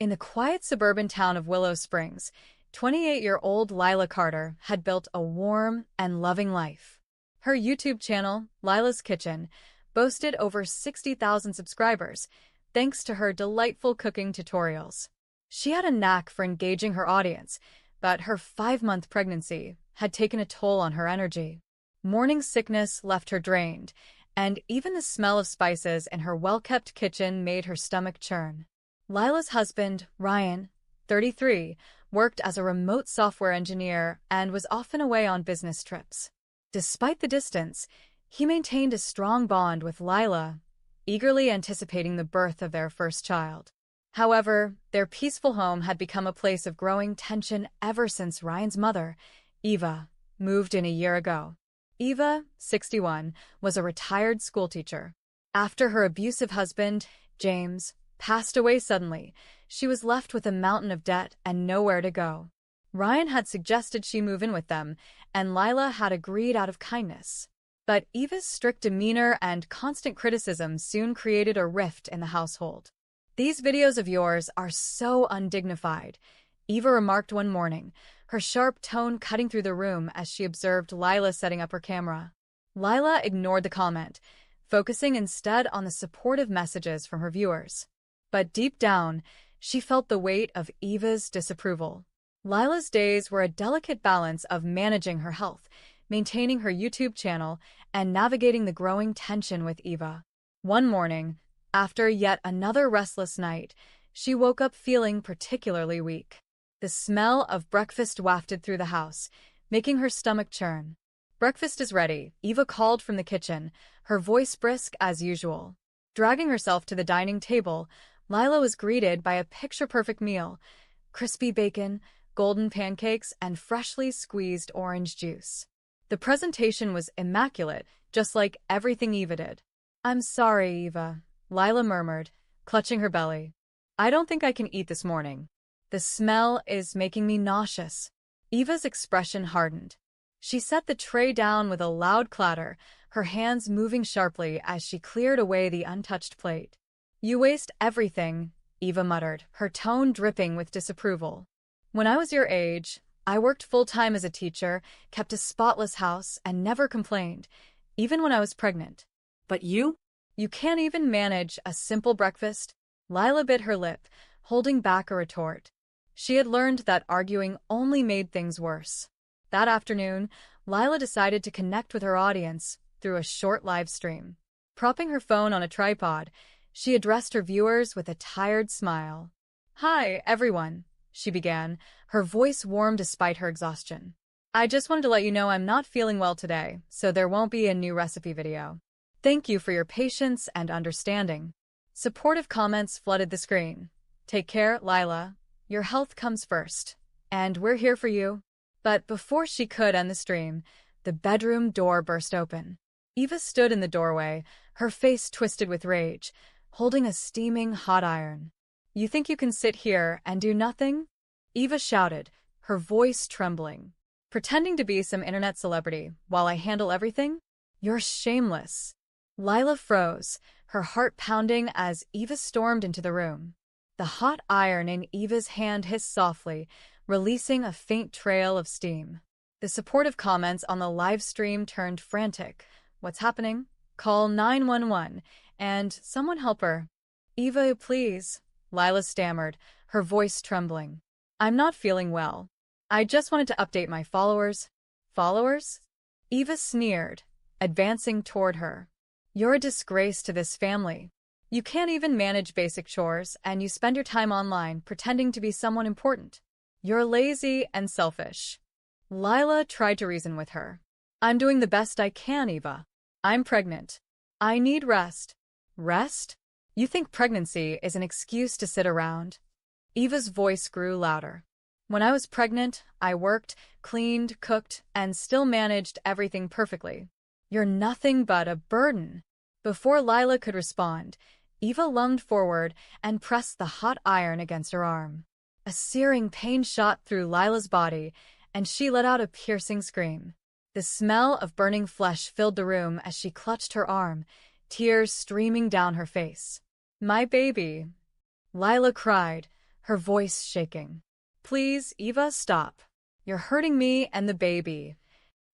In the quiet suburban town of Willow Springs, 28-year-old Lila Carter had built a warm and loving life. Her YouTube channel, Lila's Kitchen, boasted over 60,000 subscribers, thanks to her delightful cooking tutorials. She had a knack for engaging her audience, but her 5-month pregnancy had taken a toll on her energy. Morning sickness left her drained, and even the smell of spices in her well-kept kitchen made her stomach churn. Lila's husband, Ryan, 33, worked as a remote software engineer and was often away on business trips. Despite the distance, he maintained a strong bond with Lila, eagerly anticipating the birth of their first child. However, their peaceful home had become a place of growing tension ever since Ryan's mother, Eva, moved in a year ago. Eva, 61, was a retired schoolteacher. After her abusive husband, James, passed away suddenly, she was left with a mountain of debt and nowhere to go. Ryan had suggested she move in with them, and Lila had agreed out of kindness. But Eva's strict demeanor and constant criticism soon created a rift in the household. "These videos of yours are so undignified," Eva remarked one morning, her sharp tone cutting through the room as she observed Lila setting up her camera. Lila ignored the comment, focusing instead on the supportive messages from her viewers. But deep down, she felt the weight of Eva's disapproval. Lila's days were a delicate balance of managing her health, maintaining her YouTube channel, and navigating the growing tension with Eva. One morning, after yet another restless night, she woke up feeling particularly weak. The smell of breakfast wafted through the house, making her stomach churn. "Breakfast is ready," Eva called from the kitchen, her voice brisk as usual. Dragging herself to the dining table, Lila was greeted by a picture-perfect meal: crispy bacon, golden pancakes, and freshly squeezed orange juice. The presentation was immaculate, just like everything Eva did. "I'm sorry, Eva," Lila murmured, clutching her belly. "I don't think I can eat this morning. The smell is making me nauseous." Eva's expression hardened. She set the tray down with a loud clatter, her hands moving sharply as she cleared away the untouched plate. "You waste everything," Eva muttered, her tone dripping with disapproval. "When I was your age, I worked full-time as a teacher, kept a spotless house, and never complained, even when I was pregnant. But you? You can't even manage a simple breakfast?" Lila bit her lip, holding back a retort. She had learned that arguing only made things worse. That afternoon, Lila decided to connect with her audience through a short live stream. Propping her phone on a tripod, she addressed her viewers with a tired smile. "Hi, everyone," she began, her voice warm despite her exhaustion. "I just wanted to let you know I'm not feeling well today, so there won't be a new recipe video. Thank you for your patience and understanding." Supportive comments flooded the screen. "Take care, Lila. Your health comes first. And we're here for you." But before she could end the stream, the bedroom door burst open. Eva stood in the doorway, her face twisted with rage, holding a steaming hot iron. "You think you can sit here and do nothing?" Eva shouted, her voice trembling. "Pretending to be some internet celebrity while I handle everything? You're shameless." Lila froze, her heart pounding as Eva stormed into the room. The hot iron in Eva's hand hissed softly, releasing a faint trail of steam. The supportive comments on the live stream turned frantic. "What's happening? Call 911, and someone help her." "Eva, please," Lila stammered, her voice trembling. "I'm not feeling well. I just wanted to update my followers." "Followers?" Eva sneered, advancing toward her. "You're a disgrace to this family. You can't even manage basic chores, and you spend your time online pretending to be someone important. You're lazy and selfish." Lila tried to reason with her. "I'm doing the best I can, Eva. I'm pregnant. I need rest." "Rest? You think pregnancy is an excuse to sit around?" Eva's voice grew louder. "When I was pregnant, I worked, cleaned, cooked, and still managed everything perfectly. You're nothing but a burden." Before Lila could respond, Eva lunged forward and pressed the hot iron against her arm. A searing pain shot through Lila's body, and she let out a piercing scream. The smell of burning flesh filled the room as she clutched her arm, tears streaming down her face. "My baby," Lila cried, her voice shaking. "Please, Eva, stop. You're hurting me and the baby."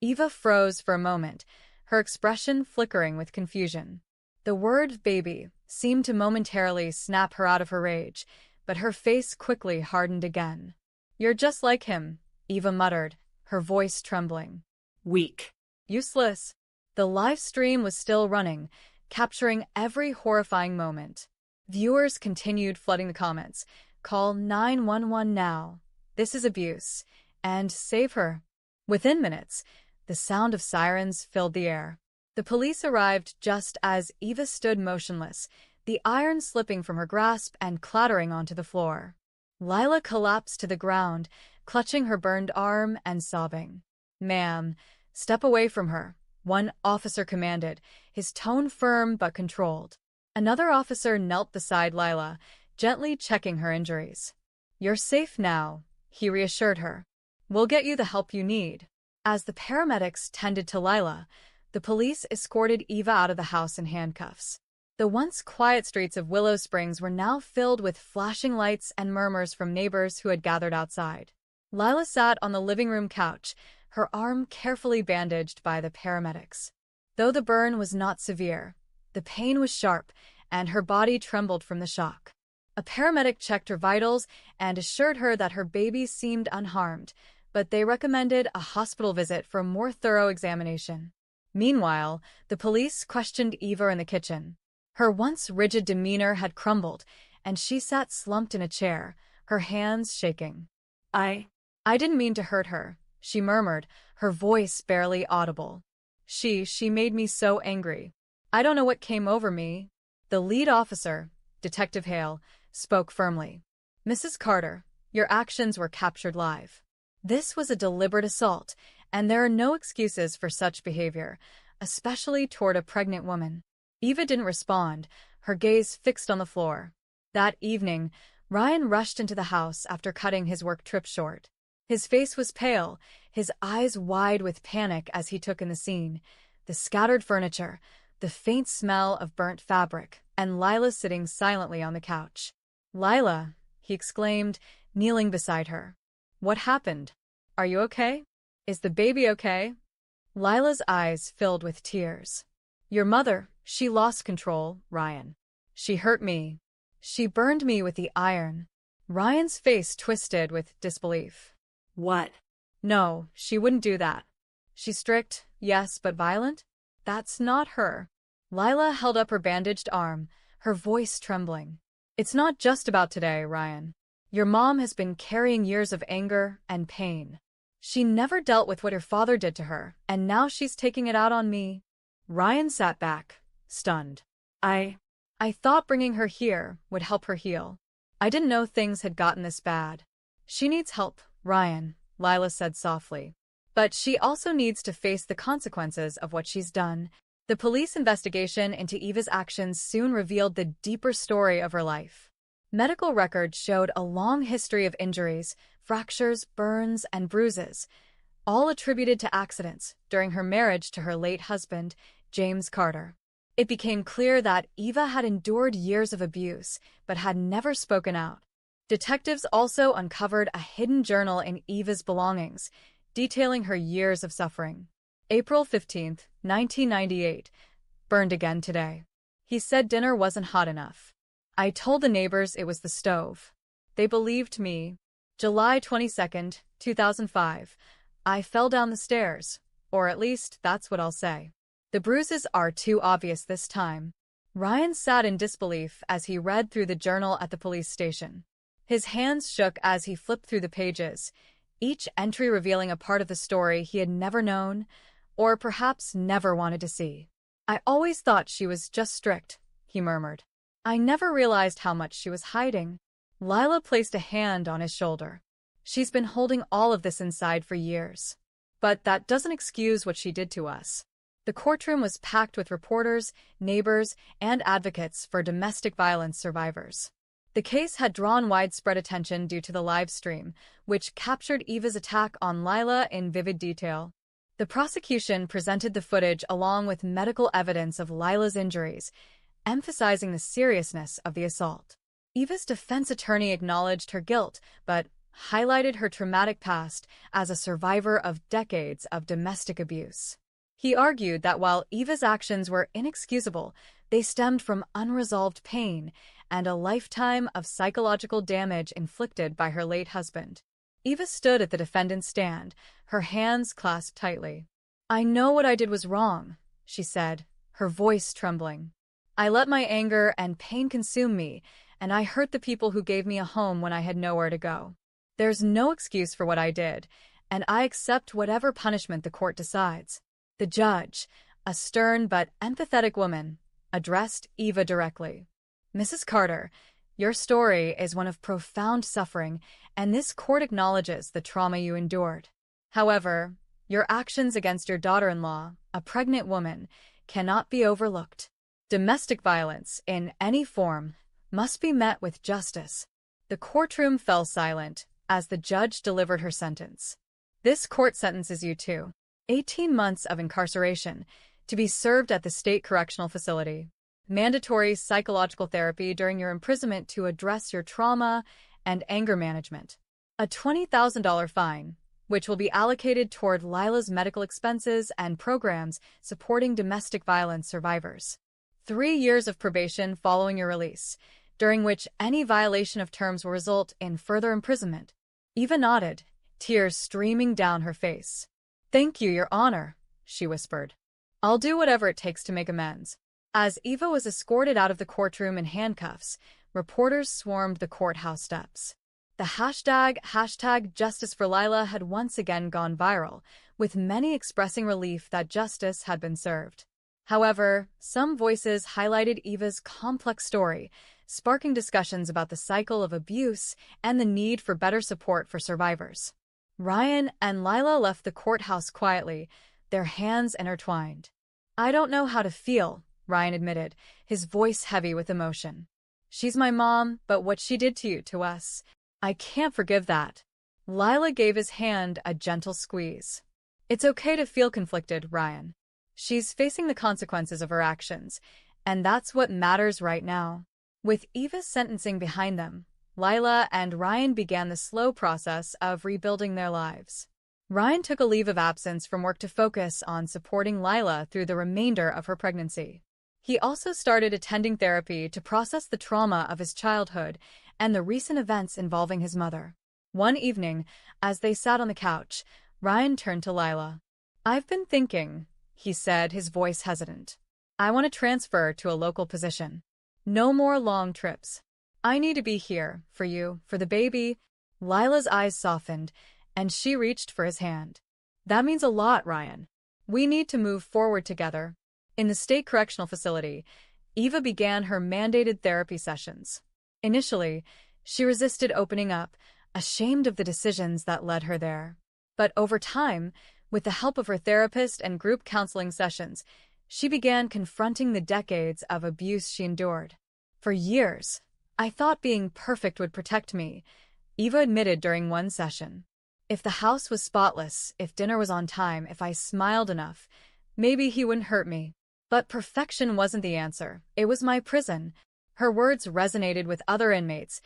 Eva froze for a moment, her expression flickering with confusion. The word baby seemed to momentarily snap her out of her rage, but her face quickly hardened again. "You're just like him," Eva muttered, her voice trembling. Weak. Useless. The live stream was still running, capturing every horrifying moment. Viewers continued flooding the comments. "Call 911 now. This is abuse." And "Save her." Within minutes, the sound of sirens filled the air. The police arrived just as Eva stood motionless, the iron slipping from her grasp and clattering onto the floor. Lila collapsed to the ground, clutching her burned arm and sobbing. "Ma'am, step away from her," one officer commanded, his tone firm but controlled. Another officer knelt beside Lila, gently checking her injuries. "You're safe now," he reassured her. "We'll get you the help you need." As the paramedics tended to Lila, the police escorted Eva out of the house in handcuffs. The once quiet streets of Willow Springs were now filled with flashing lights and murmurs from neighbors who had gathered outside. Lila sat on the living room couch, her arm carefully bandaged by the paramedics. Though the burn was not severe, the pain was sharp, and her body trembled from the shock. A paramedic checked her vitals and assured her that her baby seemed unharmed, but they recommended a hospital visit for a more thorough examination. Meanwhile, the police questioned Eva in the kitchen. Her once rigid demeanor had crumbled, and she sat slumped in a chair, her hands shaking. I didn't mean to hurt her," she murmured, her voice barely audible. She made me so angry. I don't know what came over me." The lead officer, Detective Hale, spoke firmly. "Mrs. Carter, your actions were captured live. This was a deliberate assault, and there are no excuses for such behavior, especially toward a pregnant woman." Eva didn't respond, her gaze fixed on the floor. That evening, Ryan rushed into the house after cutting his work trip short. His face was pale, his eyes wide with panic as he took in the scene. The scattered furniture, the faint smell of burnt fabric, and Lila sitting silently on the couch. "Lila," he exclaimed, kneeling beside her. "What happened? Are you okay? Is the baby okay?" Lila's eyes filled with tears. "Your mother, she lost control, Ryan. She hurt me. She burned me with the iron." Ryan's face twisted with disbelief. What? "No, she wouldn't do that. She's strict, yes, but violent? That's not her." Lila held up her bandaged arm, her voice trembling. "It's not just about today, Ryan. Your mom has been carrying years of anger and pain. She never dealt with what her father did to her, and now she's taking it out on me." Ryan sat back, stunned. I thought bringing her here would help her heal. I didn't know things had gotten this bad." "She needs help, Ryan," Lila said softly. "But she also needs to face the consequences of what she's done." The police investigation into Eva's actions soon revealed the deeper story of her life. Medical records showed a long history of injuries, fractures, burns, and bruises, all attributed to accidents during her marriage to her late husband, James Carter. It became clear that Eva had endured years of abuse, but had never spoken out. Detectives also uncovered a hidden journal in Eva's belongings, detailing her years of suffering. April 15, 1998. "Burned again today. He said dinner wasn't hot enough. I told the neighbors it was the stove. They believed me." July 22, 2005. "I fell down the stairs, or at least that's what I'll say. The bruises are too obvious this time." Ryan sat in disbelief as he read through the journal at the police station. His hands shook as he flipped through the pages, each entry revealing a part of the story he had never known, or perhaps never wanted to see. "I always thought she was just strict," he murmured. "I never realized how much she was hiding." Lila placed a hand on his shoulder. "She's been holding all of this inside for years. But that doesn't excuse what she did to us." The courtroom was packed with reporters, neighbors, and advocates for domestic violence survivors. The case had drawn widespread attention due to the live stream, which captured Eva's attack on Lila in vivid detail. The prosecution presented the footage along with medical evidence of Lila's injuries, emphasizing the seriousness of the assault. Eva's defense attorney acknowledged her guilt, but highlighted her traumatic past as a survivor of decades of domestic abuse. He argued that while Eva's actions were inexcusable, they stemmed from unresolved pain and a lifetime of psychological damage inflicted by her late husband. Eva stood at the defendant's stand, her hands clasped tightly. "I know what I did was wrong," she said, her voice trembling. "I let my anger and pain consume me, and I hurt the people who gave me a home when I had nowhere to go. There's no excuse for what I did, and I accept whatever punishment the court decides." The judge, a stern but empathetic woman, addressed Eva directly. "Mrs. Carter, your story is one of profound suffering, and this court acknowledges the trauma you endured. However, your actions against your daughter-in-law, a pregnant woman, cannot be overlooked. Domestic violence, in any form, must be met with justice." The courtroom fell silent as the judge delivered her sentence. "This court sentences you to 18 months of incarceration, to be served at the state correctional facility. Mandatory psychological therapy during your imprisonment to address your trauma and anger management. A $20,000 fine, which will be allocated toward Lila's medical expenses and programs supporting domestic violence survivors. 3 years of probation following your release, during which any violation of terms will result in further imprisonment." Eva nodded, tears streaming down her face. "Thank you, Your Honor," she whispered. "I'll do whatever it takes to make amends." As Eva was escorted out of the courtroom in handcuffs, reporters swarmed the courthouse steps. The hashtag Justice for Lila had once again gone viral, with many expressing relief that justice had been served. However, some voices highlighted Eva's complex story, sparking discussions about the cycle of abuse and the need for better support for survivors. Ryan and Lila left the courthouse quietly, their hands intertwined. "I don't know how to feel," Ryan admitted, his voice heavy with emotion. "She's my mom, but what she did to you, to us, I can't forgive that." Lila gave his hand a gentle squeeze. "It's okay to feel conflicted, Ryan. She's facing the consequences of her actions, and that's what matters right now." With Eva's sentencing behind them, Lila and Ryan began the slow process of rebuilding their lives. Ryan took a leave of absence from work to focus on supporting Lila through the remainder of her pregnancy. He also started attending therapy to process the trauma of his childhood and the recent events involving his mother. One evening, as they sat on the couch, Ryan turned to Lila. "I've been thinking," he said, his voice hesitant. "I want to transfer to a local position. No more long trips. I need to be here, for you, for the baby." Lila's eyes softened, and she reached for his hand. "That means a lot, Ryan. We need to move forward together." In the state correctional facility, Eva began her mandated therapy sessions. Initially, she resisted opening up, ashamed of the decisions that led her there. But over time, with the help of her therapist and group counseling sessions, she began confronting the decades of abuse she endured. "For years, I thought being perfect would protect me," Eva admitted during one session. "If the house was spotless, if dinner was on time, if I smiled enough, maybe he wouldn't hurt me. But perfection wasn't the answer. It was my prison." Her words resonated with other inmates,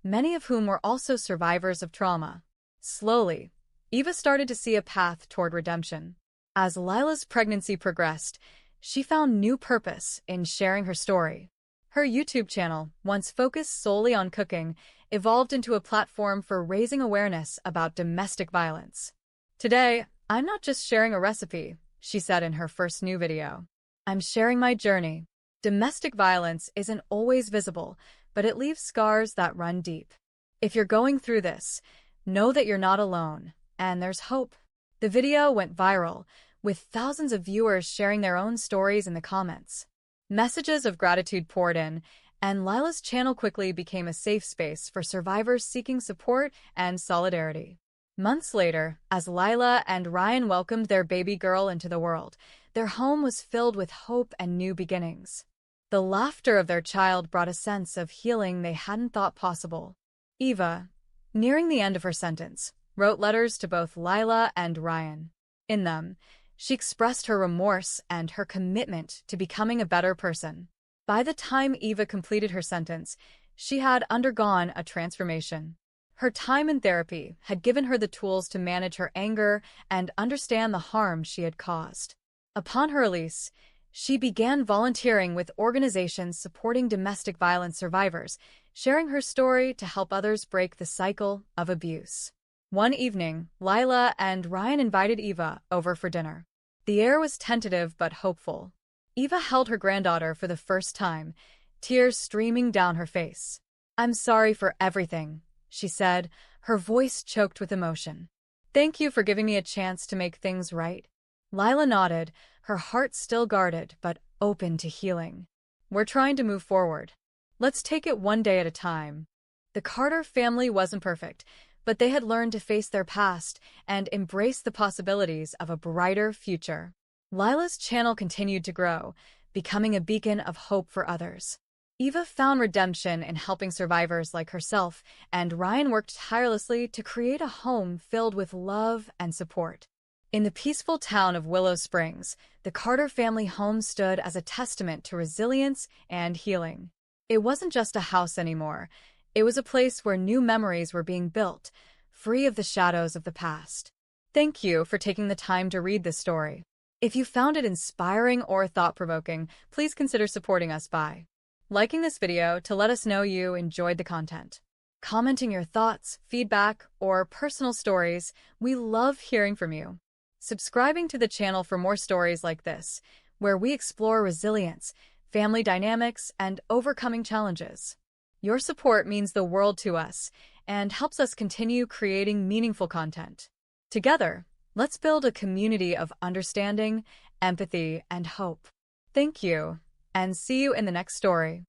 many of whom were also survivors of trauma. Slowly, Eva started to see a path toward redemption. As Lila's pregnancy progressed, she found new purpose in sharing her story. Her YouTube channel, once focused solely on cooking, evolved into a platform for raising awareness about domestic violence. "Today, I'm not just sharing a recipe," she said in her first new video. "I'm sharing my journey. Domestic violence isn't always visible, but it leaves scars that run deep. If you're going through this, know that you're not alone, and there's hope." The video went viral, with thousands of viewers sharing their own stories in the comments. Messages of gratitude poured in, and Lila's channel quickly became a safe space for survivors seeking support and solidarity. Months later, as Lila and Ryan welcomed their baby girl into the world, their home was filled with hope and new beginnings. The laughter of their child brought a sense of healing they hadn't thought possible. Eva, nearing the end of her sentence, wrote letters to both Lila and Ryan. In them, she expressed her remorse and her commitment to becoming a better person. By the time Eva completed her sentence, She had undergone a transformation. Her time in therapy had given her the tools to manage her anger and understand the harm she had caused. Upon her release, she began volunteering with organizations supporting domestic violence survivors, sharing her story to help others break the cycle of abuse. One evening, Lila and Ryan invited Eva over for dinner. The air was tentative but hopeful. Eva held her granddaughter for the first time, tears streaming down her face. "I'm sorry for everything," she said, her voice choked with emotion. "Thank you for giving me a chance to make things right." Lila nodded, her heart still guarded but open to healing. "We're trying to move forward. Let's take it one day at a time." The Carter family wasn't perfect, but they had learned to face their past and embrace the possibilities of a brighter future. Lila's channel continued to grow, becoming a beacon of hope for others. Eva found redemption in helping survivors like herself, and Ryan worked tirelessly to create a home filled with love and support. In the peaceful town of Willow Springs, the Carter family home stood as a testament to resilience and healing. It wasn't just a house anymore. It was a place where new memories were being built, free of the shadows of the past. Thank you for taking the time to read this story. If you found it inspiring or thought-provoking, please consider supporting us by liking this video to let us know you enjoyed the content, commenting your thoughts, feedback, or personal stories. We love hearing from you. Subscribing to the channel for more stories like this, where we explore resilience, family dynamics, and overcoming challenges. Your support means the world to us and helps us continue creating meaningful content. Together, let's build a community of understanding, empathy, and hope. Thank you, and see you in the next story.